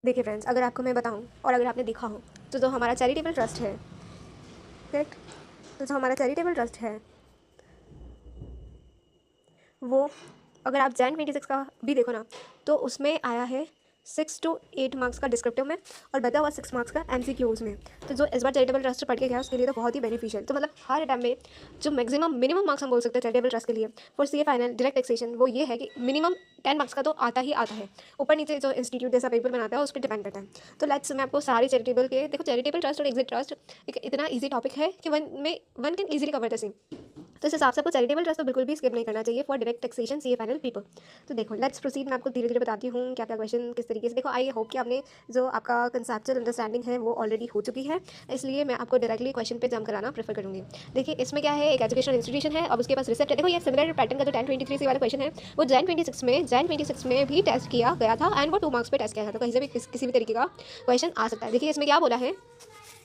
देखिए फ्रेंड्स, अगर आपको मैं बताऊं और अगर आपने देखा हो तो जो हमारा चैरिटेबल ट्रस्ट है, करेक्ट, तो जो हमारा चैरिटेबल ट्रस्ट है वो, अगर आप जैन 26 का भी देखो ना, तो उसमें आया है 6 to 8 मार्क्स का डिस्क्रिप्टिव में और बचा हुआ 6 मार्क्स का एमसीक्यूज में। तो जो इस बार चैरिटेबल ट्रस्ट पढ़ के गया उसके लिए तो बहुत ही बेनिफिशियल। तो मतलब हर टाइम में जो मैक्सिमम मिनिमम मार्क्स हम बोल सकते हैं चैरिटेबल ट्रस्ट के लिए for CA final direct taxation, वो ये है कि मिनिमम 10 मार्क्स का तो आता ही आता है। ऊपर नीचे जो इंस्टीट्यूट जैसा पेपर बनाता है उस पर डिपेंड करता है। तो लेट्स मैं आपको सारी चैरिटेबल के देखो, चैरिटेबल ट्रस्ट और एग्जिट ट्रस्ट एक इतना ईजी टॉपिक है कि one can easily cover the same. तो इस हिसाब से आपको चैरिटेबल ट्रस्ट तो बिल्कुल भी स्किप नहीं करना चाहिए for direct taxation CA final paper. तो देखो लेट्स प्रोसीड, मैं आपको धीरे धीरे बताती हूँ क्या क्या क्वेश्चन किस तरीके से। देखो आई होप कि आपने जो आपका कंसेप्चुअल अंडरस्टैंडिंग है वो ऑलरेडी हो चुकी है, इसलिए मैं आपको डायरेक्टली क्वेश्चन पे जम कराना प्रेफर करूँगी। देखिए इसमें क्या है, एक एजुकेशनल इंस्टीट्यूशन है, अब उसके पास रिसेप्ट है। देखो ये सिमिलर पैटर्न का जो 1023 से वाला क्वेश्चन है वो जैन 26 में भी टेस्ट किया गया था एंड वो 2 मार्क्स पे टेस्ट किया था। तो कहीं से भी किसी भी तरीके का क्वेश्चन आ सकता है। देखिए इसमें क्या बोला है,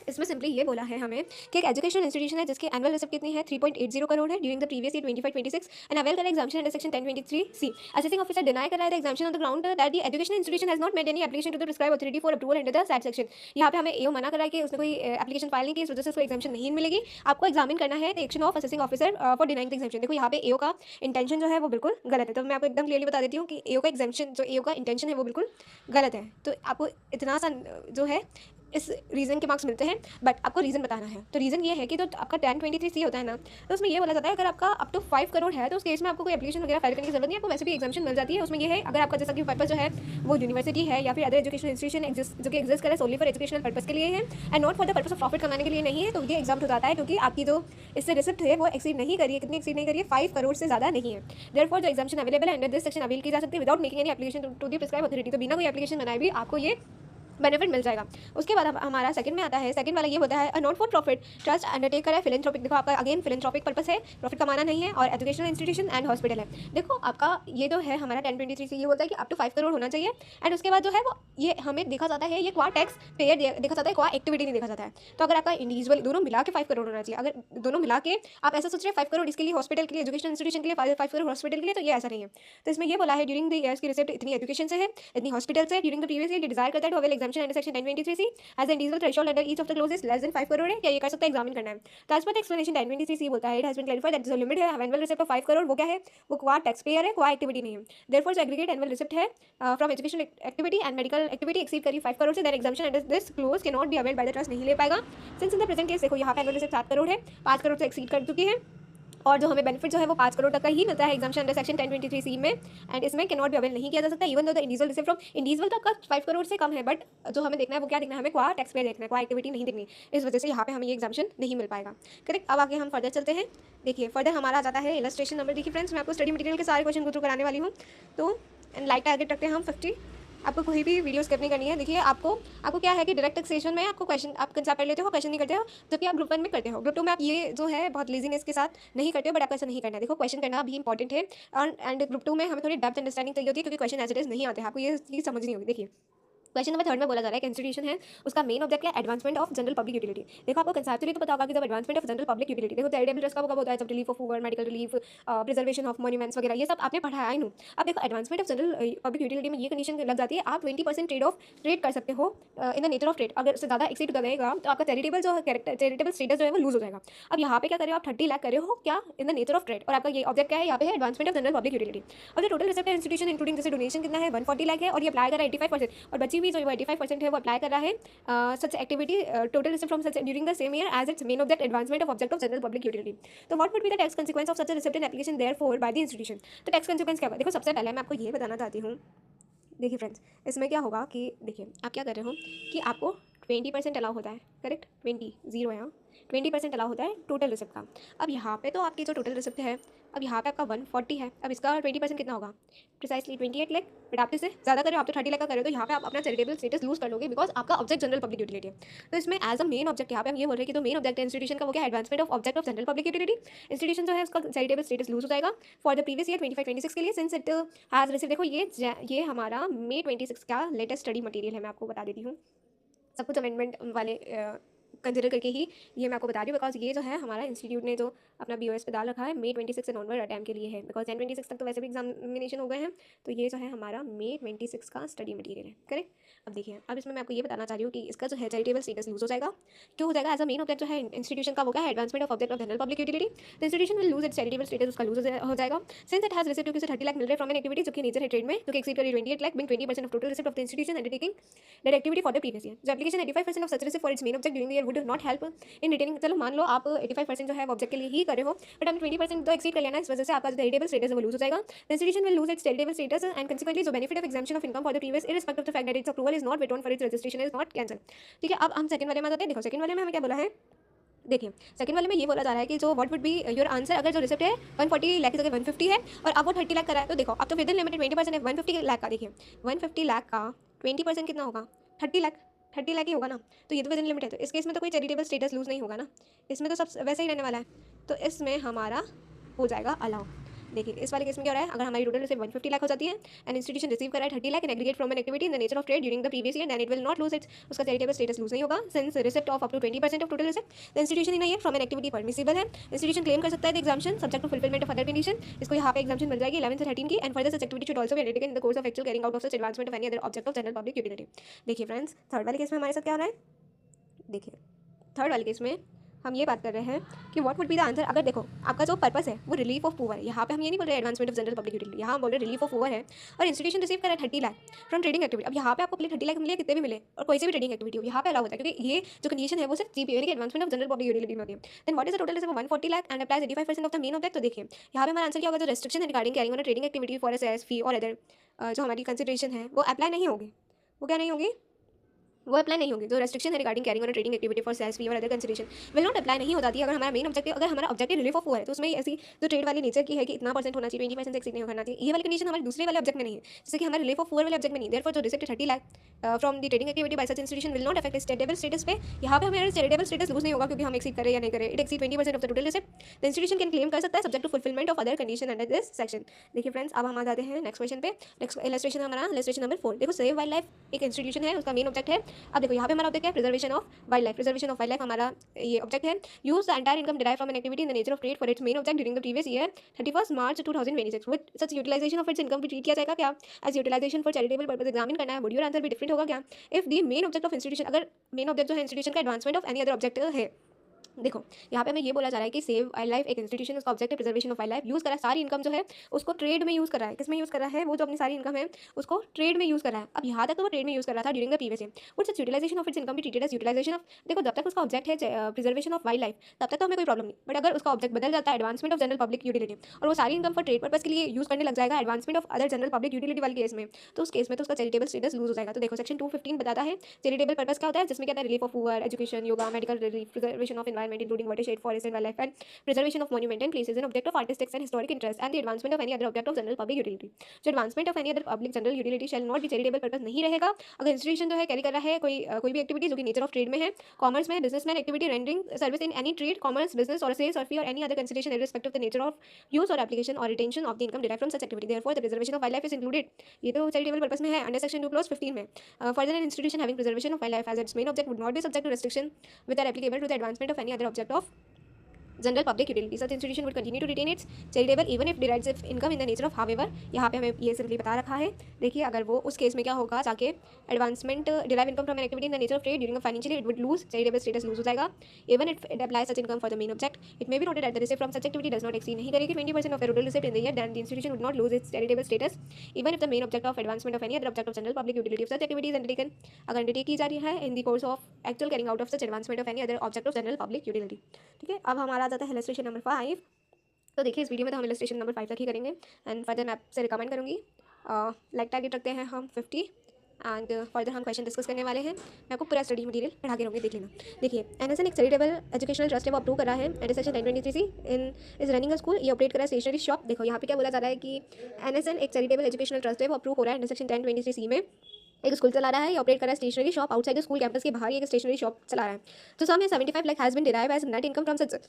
इसमें सिंपली ये बोला है हमें कि एक एजुकेशनल इंस्टीट्यूशन है जिसकी एनुअल रिसिप्ट कितनी है 3.80 करोड़ है during the previous year 25-26 and avail कर examination under section 1023C। Assessing officer deny कर रहा है examination on the ground that the education institution has not made any application to the prescribe authority for approval under the said section. यहाँ पे हमें एओ मना कर रहा है कि उसने कोई एप्लीकेशन फाइल नहीं की, इस वजह से उसको एग्जामिशन नहीं मिलेगी। आपको एग्जामिन करना है action of assessing officer for denying the exemption. देखो यहाँ पे एओ का इंटेंशन जो है वो बिल्कुल गलत है। तो मैं आपको एकदम क्लियरली बता देती हूँ कि एओ का एग्जामिशन जो एओ का इंटेंशन है वो बिल्कुल गलत है। तो आपको इतना सा जो है इस रीज़न के मार्क्स मिलते हैं, बट आपको रीज़न बताना है। तो रीज़न ये है कि जो आपका 1023C होता है ना, तो उसमें ये बोला जाता है अगर आपका अप टू 5 करोड़ है तो उस केस में आपको कोई एप्लीकेशन वगैरह फाइल करने की जरूरत नहीं है, आपको वैसे भी एग्जामिशन मिल जाती है। उसमें ये है अगर आपका जैसा कि पर्पस जो है वो यूनिवर्सिटी है या फिर अदर एजुकेशन इंस्टीट्यूशन जो कि एग्जिस्ट करे सोनली फॉर एजुकेशनल पर्पस के लिए है and not for the purpose of profit कमाने के लिए नहीं है, तो ये एग्जाम हो जाता है क्योंकि आपकी जो इससे रिसिप्ट है वो एक्सीड नहीं करिए, कितनी एक्सीड नहीं करिए, 5 करोड़ से ज़्यादा नहीं है। देयरफॉर जो एग्जामिशन अवेलेबल है अंडर दिस सेक्शन अवेल की जा सकती है without making any application to the prescribe authority. तो बिना कोई एप्लीकेशन बनाए भी आपको ये बेनिफिट मिल जाएगा। उसके बाद हमारा सेकंड में आता है, सेकंड वाला ये होता है not for profit trust undertake है फिलेंथ्रोपिक। देखो आपका अगेन फिलेंथ्रोपिक पर्पस है, प्रॉफिट कमाना नहीं है, और एजुकेशनल इंस्टीट्यूशन एंड हॉस्पिटल है। देखो आपका ये जो है हमारा 1023 से ये होता है कि अप टू 5 करोड़ होना चाहिए एंड उसके बाद जो है वो ये हमें देखा जाता है, ये क्वा टैक्स पेयर देखा जाता है, क्वा एक्टिविटी नहीं देखा जाता है। तो अगर आपका इंडिविजुअल दोनों मिला के 5 करोड़ होना चाहिए, अगर दोनों मिला के आप ऐसा सोच रहे हैं 5 करोड़ इसके लिए हॉस्पिटल के लिए, एजुकेशनल इंस्टीट्यूशन के लिए 5 करोड़ हॉस्पिटल के लिए, तो ये ऐसा नहीं है। तो इसमें ये बोला है ड्यूरिंग द ईयर्स की रिसिप्ट इतनी एजुकेशन से है, इतनी हॉस्पिटल से during the previous year desire करता है to avail examination under section 1023C as an individual threshold under each of the clauses less than 5 crore है, क्या ये कर सकता है, एग्जामिन करना है। तो as per the explanation 1023C बोलता है it has been clarified that जो लिमिट है एनुअल रिसिप्ट ऑफ 5 करोड़ वो क्या है, वो क्वा टैक्स पेयर है, क्वा एक्टिविटी नहीं है। देयरफॉर जो एग्रीगेट एनुअल रिसिप्ट है from education activity and medical activity exceed करी 5 करोड़ से then examination under this clause can not be availed by the trust, नहीं ले पाएगा। Since in the present case देखो यहाँ पे एनुअल रिसिप्ट 7 करोड़ है, 5 करोड़ से एक्सीड कर चुकी है और जो हमें बेनिफिट जो है वो 5 करोड़ तक का ही मिलता है एग्जामिशन अंडर सेक्शन 1023C में एंड इसमें कैन नॉट बी अवेल नहीं किया जा सकता even though the individual receipt from individual तो आपका 5 करोड़ से कम है, बट जो हमें देखना है वो क्या देखना है, हमें क्वा टैक्स पेयर देखना है, क्वा एक्टिविटी नहीं देखनी। इस वजह से यहाँ पे हमें ये एग्जामिशन नहीं मिल पाएगा। करेक्ट, अब आगे हम फर्दर चलते हैं। देखिए फर्दर हमारा आ जाता है इलस्ट्रेशन नंबर। देखिए फ्रेंड्स मैं आपको स्टडी मटेरियल के सारे क्वेश्चन गो थ्रू कराने वाली हूँ, तो लाइक टारगेट रखते हैं हम 50। आपको कोई भी वीडियो स्किप नहीं करनी है। देखिए आपको क्या है कि डायरेक्ट टैक्सेशन में आपको क्वेश्चन आप कंसेप्ट पढ़ लेते हो, क्वेश्चन नहीं करते हो, जबकि आप ग्रुप 1 में करते हो। ग्रुप 2 में आप ये जो है बहुत लेजीनेस के साथ नहीं करते हो, बट आपको ऐसा नहीं करना है। देखो क्वेश्चन करना भी इंपॉर्टेंट है और एंड ग्रुप 2 में हमें थोड़ी डेप्थ अंडरस्टैंडिंग चाहिए होती है क्योंकि क्वेश्चन एज इट इज नहीं आते हैं, आपको ये चीज़ समझनी होगी। देखिए क्वेश्चन नंबर 3 में बोला जा रहा है कि इंस्टीट्यूशन है उसका मेन ऑब्जेक्ट क्या है, advancement of general public utility. देखो आपको कंसेप्चुअली तो पता होगा कि जब advancement of general public utility, देखो चैरिटेबल ट्रस्ट कब होता है, जब relief of poor, medical relief, preservation of monuments वगैरह ये सब आपने पढ़ा है। I know. अब देखो advancement of general public utility में ये कंडीशन लग जाती है आप 20% ट्रेड कर सकते हो इन द नेचर ऑफ ट्रेड। अगर उससे ज़्यादा एक्सीड करेगा तो आपका चैरिटेबल जो है चैरिटेबल स्टेटस जो है वो लूज हो जाएगा। अब यहाँ पे क्या करे हो आप 30 लाख करे हो क्या इन द नेचर ऑफ ट्रेड, और आपका ये ऑब्जेक्ट क्या है यहाँ पे है advancement of general public utility. और जो टोटल रिसिप्ट इंस्टीट्यूशन इंक्लूडिंग जैसे डोनेशन कितना है 140 लाख है और ये अप्लाई कर रहा है 85%, और बची हुई जो 85% है वो अप्लाई कर रहा है such activity total receipt from such during the same year as its main object advancement of object of general public utility. तो what would be the tax consequence of such a receipt in application therefor by the institution. तो tax consequence क्या होगा, देखो सबसे पहले मैं आपको ये बताना चाहती हूँ। देखिए फ्रेंड्स इसमें क्या होगा कि देखिए आप क्या कर रहे हो कि आपको 20% अलाउ होता है, करेक्ट, 20 है यहाँ, 20% अलाउ होता है टोटल रिसिप्ट का। अब यहाँ पे तो आपकी जो टोटल रिसिप्ट है अब यहाँ पे आपका 140 है, अब इसका 20% कितना होगा, प्रिसाइसली 28 लाख। बट आप इससे ज़्यादा करें, आप तो 30 लाख का करें तो यहाँ पे आप अपना चैरिटेबल स्टेटस लूज कर लोगे बिकॉज आपका ऑब्जेक्ट जनरल पब्लिक यूटिलिटी है। तो इसमें एज अ मेन ऑब्जेक्ट यहाँ पे हम ये बोल रहे हैं कि तो मेन ऑब्जेक्ट इंस्टीट्यूशन का वो क्या advancement of object of general public utility. Institution जो है उसका चैरिटेबल स्टेटस लूज हो जाएगा फॉर द प्रीवियस ईयर 25-26 के लिए सिंस इट हैज रिसीव। देखो ये हमारा May 26 का लेटेस्ट स्टडी मटेरियल है, मैं आपको बता देती हूँ। सब कुछ अमेंडमेंट वाले कंसिडर करके ही ये मैं आपको बता रही हूँ, बिकॉज ये जो है हमारा इंस्टीट्यूट ने जो अपना BOS पे डाल रखा है May 26 से ऑनवर्ड अटैम्प्ट के लिए है, बिकॉज Jan 26 तक तो वैसे भी एग्जामिनेशन हो गए हैं, तो ये जो है हमारा May 26 का स्टडी मटेरियल है, करेक्ट। अब देखिए, अब इसमें मैं आपको ये बताना चाह रही हूँ कि इसका जो है चैरिटेबल स्टेटस लूज हो जाएगा। क्यों हो जाएगा? एज अ मेन ऑब्जेक्ट जो है इंस्टीट्यूशन का वो क्या है, advancement of object of general public utility, the institution will lose its charitable status, उसका लूज हो जाएगा। सिंस इट हैज रिसीव्ड क्योंकि 30 लाख मिल रहे हैं फ्रॉम एन एक्टिविटी जो कि नेचर है ट्रेड में, जो कि एक्सीड करे 28 lakh, being 20% of total receipt of the institution undertaking that activity for the previous year. जो application 85% of such receipt for its main object during the year would not help in retaining. चलो मान लो आप 85% जो है object के लिए ही कर रहे हो, बट आपने 20% तो एक्सीड कर लेना, इस वजह से आपका चैरिटेबल स्टेटस वो लूज हो जाएगा। The institution will lose its charitable status and consequently जो benefit of exemption of income for the previous irrespective of the fact that its approval is not withdrawn for its registration is not cancel. ठीक है, अब हम second वाले में आते हैं। देखो सेकंड वाले में हमें क्या बोला है, देखिए सेकंड वाले में ये बोला जा रहा है कि जो what would be your answer अगर जो रिसिप्ट है 140 लाख की जगह 150 है और अब वो 30 लाख का है, तो देखो अब तो विद इन लिमिटेड 20% है 150 लाख का। देखिए 150 लाख का 20% कितना होगा, 30 लाख, 30 लाख ही होगा ना, तो ये तो विद इन लिमिट है, तो इस केस में तो कोई चैरिटेबल स्टेटस लूज नहीं होगा ना, इसमें तो सब वैसे ही रहने वाला है, तो इसमें हमारा हो जाएगा अलाउ। देखिए इस वाले केस में क्या हो रहा है, अगर हमारी टोटल रिसिप्ट 150 लाख हो जाती है एंड इंस्टीट्यूशन रिसीव कर रहा है 30 lakh in aggregate from an activity in the nature of trade during the previous year, then it will not lose its, उसका चैरिटेबल स्टेटस लूज नहीं होगा। Since receipt of up to 20% of total receipt the institution in a year from an activity permissible है, institution claim कर सकता है the exemption subject to fulfilment of other condition, इसको यहाँ पे एग्जाम्पशन मिल जाएगी 11 से 13 की। And further such activity should also be undertaken in the course of actual carrying out of such advancement of any other object of general public utility. देखिए friends, third वाले case में हमारे साथ क्या हो रहा है, देखिए थर्ड वाले केस में हम ये बात कर रहे हैं कि what would be the answer अगर देखो आपका जो पर्पस है वो रिलीफ ऑफ पुअर है, यहाँ पे हम ये नहीं बोल रहे advancement of general public utility, यहाँ हम बोल रहे रिलीफ ऑफ पुअर है और इंस्टीट्यूशन रिसीव कर रहा है 30 लाख फ्रॉम ट्रेडिंग एक्टिविटी। अब यहाँ पे आपको पहले 30 लाख मिले, कितने भी मिले और कोई से भी ट्रेडिंग एक्टिविटी हो यहाँ पे अलाउ होता है, क्योंकि ये जो कंडीशन है वो सिर्फ GPO यानी कि advancement of general public utility में होती है। Then what is the total receipt 140 lakh and applies 85% of the main object. तो देखिए यहाँ पे हमारा आंसर क्या होगा, जो रेस्ट्रिक्शन है regarding carrying on trading activity for S fee और अदर जो हमारी कंसिडरेशन है वो अप्लाई नहीं होगी, वो क्या नहीं होगी, वो अप्लाई नहीं होगी। जो रेस्ट्रिक्शन है regarding carrying on trading activity for sales fee और other consideration will not apply नहीं हो जाती है अगर हमारा मेन ऑब्जेक्टिव, अगर हमारा ऑब्जेक्टिव रिलीफ ऑफ हुआ है, तो उसमें ऐसी जो ट्रेड वाली नेचर की है कि इतना % होना चाहिए, 20% से एक्सीड नहीं करना चाहिए, ये वाली कंडीशन हमारे दूसरे वाले ऑब्जेक्ट में नहीं है, जैसे कि हमारे रिलीफ ऑफ हुआ वाले ऑब्जेक्ट में नहीं। देयरफॉर जो receipt 30 lakh from the trading activity by such institution will not affect charitable status पे, यहाँ पे हमारा चैरिटेबल स्टेटस लूज नहीं होगा क्योंकि हम एक्सीड करें या नहीं करें, it exceed 20% of the total receipt, the institution can claim कर सकता है subject to fulfilment of other condition under this section. देखिए फ्रेंड्स, अब हम आ जाते हैं नेक्स्ट क्वेश्चन पे। नेक्स्ट इलस्ट्रेशन हमारा इलस्ट्रेशन नंबर 4। देखो सेव वाइल्ड लाइफ एक इंस्टीट्यूशन है, उसका मेन ऑब्जेक्ट है। अब देखो यहाँ पे हमारा ऑब्जेक्ट है preservation of wildlife, preservation of wildlife हमारा ये ऑब्जेक्ट है। Use the entire income derive from an activity in the nature of trade for its main object during the previous year 31 March 2026 with such utilisation of its income भी treat किया जाएगा क्या as utilisation for charitable purpose examine करना है, would your answer भी different होगा क्या if the main object of institution, अगर मेन ऑब्जेक्ट जो है इंस्टीट्यूशन का advancement of any other object है। देखो यहाँ पे हमें ये बोला जा रहा है कि सेव वाइल्ड लाइफ एक इंस्टीट्यूशन, उसका ऑब्जेक्ट है preservation of wild life, use करा सारी इनकम जो है उसको ट्रेड में यूज़ कर रहा है। किस में यूज़ कर रहा है, वो जो अपनी सारी इनकम है उसको ट्रेड में यूज़ कर रहा है। अब यहाँ तक तो वो ट्रेड में यूज़ कर रहा था during the previous year, but such utilisation of its income भी ट्रीटेड एज यूटिलाइजेशन ऑफ, देखो जब तक उसका ऑब्जेक्ट है प्रिजर्वेशन ऑफ वाइल्ड लाइफ तब तक तो हमें कोई प्रॉब्लम नहीं, बट अगर उसका ऑब्जेक्ट बदल जाता है advancement of general public utility और वो सारी इनकम फॉर ट्रेड पर्पस के लिए यूज़ करने लग जाएगा advancement of other general public utility वाले केस में, तो उस केस में तो उसका चैरिटेबल स्टेटस लूज हो जाएगा। तो देखो सेक्शन 215 बताता है चैरिटेबल पर्पस क्या होता है, जिसमें क्या है relief of poor, education, yoga, medical relief, preservation of environment including watershed, forest and wild life, and preservation of monument and places and object of artistic and historic interest and the advancement of any other object of general public utility। जो advancement of any other public general utility shall not be charitable purpose नहीं रहेगा अगर institution जो है carry कर रहा है कोई भी एक्टिविटी जो कि नेचर ऑफ ट्रेड में है, कॉमर्स में, businessman activity, rendering service in any trade, commerce, business और सेल्स और फी और any other consideration irrespective of the nature of use और एप्लीकेशन और retention of the income derived from such activity, therefore the preservation of wild life is included. ये तो charitable purpose में है under section 2 clause 15 में। Further an institution having preservation of wildlife as its main object would not be subject to restriction with are applicable to the advancement of any other object of general public utility. Such institution would continue to retain its charitable even if derives if income in the nature of, however यहाँ पे हमें ये simply बता रखा है। देखिए अगर वो उस केस में क्या होगा, जाके advancement derive income from an activity in the nature of trade during financial it would lose charitable status lose हो जाएगा even if it apply such income for the main object. It may be noted that the receipt from such activity does not exceed, नहीं करेगी 20% of the total receipt in the year, then the institution would not lose its charitable status even if the main object of advancement of any other object of general public utility of such activities undertaken, अगर undertake की जा रही है in the course of actual carrying out of such advancement of any other object of general public utility. ठीक है, अब हमारा आ जाता है इलस्ट्रेशन नंबर 5। तो देखिए इस वीडियो में तो हम इलस्ट्रेशन नंबर 5 तक ही करेंगे एंड फर्दर मैं आपसे रिकमेंड करूँगी लाइक टारगेट रखते हैं हम 50 एंड फर्दर हम क्वेश्चन डिस्कस करने वाले हैं। मैं आपको पूरा स्टडी मटेरियल पढ़ा के रहूँगी, देख लेना। देखिए NSN एक चैरिटेबल एजुकेशनल ट्रस्ट है, वो अप्रूव कर रहा है under section 923C in is running a school, ये ऑपरेट कर रहा है स्टेशनरी शॉप। देखो यहाँ पे क्या बोला जा रहा है कि NSN एक चैरिटेबल एजुकेशनल ट्रस्ट है, वो अप्रूव हो रहा है अंडर सेक्शन 1023C में, एक स्कूल चला रहा है, ये ऑपरेट कर रहा है stationery shop outside the school campus के बाहर, ये एक स्टेशनरी शॉप चला रहा है। तो some 75 lakh has been derive as net income from such,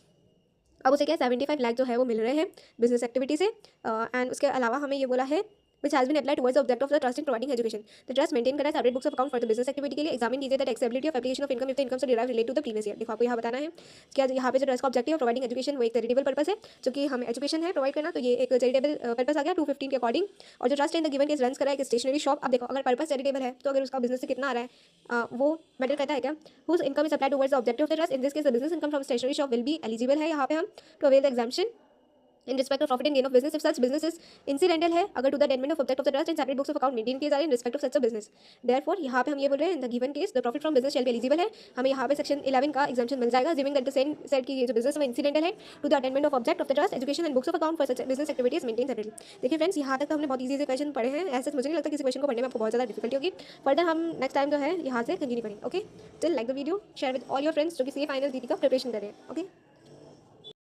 अब उसे क्या 75 लाख जो है वो मिल रहे हैं बिजनेस एक्टिविटी से एंड उसके अलावा हमें ये बोला है which has been applied towards the object of the trust in providing education. The trust maintain करा separate books of account for the business activity के लिए examine कीजिए the taxability of application of income if the income से derived relate to the previous year. देखो आपको यहाँ बताना है क्या यहाँ पे जो ट्रस्ट का ऑब्जेक्टिव है प्रोवाइडिंग एजुकेशन वो एक चैरिटेबल पर्पस है, जो कि हमें एजुकेशन है प्रोवाइड करना, तो ये एक चैरिटेबल पर्पस आ गया 215 के अकॉर्डिंग। और जो trust in the given case run करा है एक स्टेशनरी शॉप। अब देखो अगर पर्पस चैरिटेबल है तो अगर उसका बिजनेस से कितना आ रहा है वो मैटर करता है क्या, whose income is applied towards the objective of the trust. In this case the business income from stationery shop will be eligible है यहाँ पे हम to avail the exemption in respect of profit and gain of business if such business is incidental है अगर to the attainment of object of the trust and separate books of account maintain किए जा रहे हैं in respect of such a business। therefore यहाँ पे हम ये बोल रहे हैं in the given case the profit from business shall be eligible है, हमें यहाँ पे सेक्शन 11 का एग्जाम्पशन मिल जाएगा assuming that the same said कि ये जो business है incidental है to the attainment of object of the trust education and books of account for such business activities maintained separately। देखिए फ्रेंड्स यहाँ तक तो हमने बहुत ईजी क्वेश्चन पढ़े हैं, ऐसे मुझे नहीं लगता किसी क्वेश्चन को पढ़ने में आपको बहुत ज़्यादा डिफिकल्टी होगी। फर्दर हम नेक्स्ट टाइम जो है यहाँ से कंटिन्यू करेंगे। Okay till like the video share with all your friends जो कि सी फाइनल DT का प्रिपरेशन कर रहे हैं। ओके।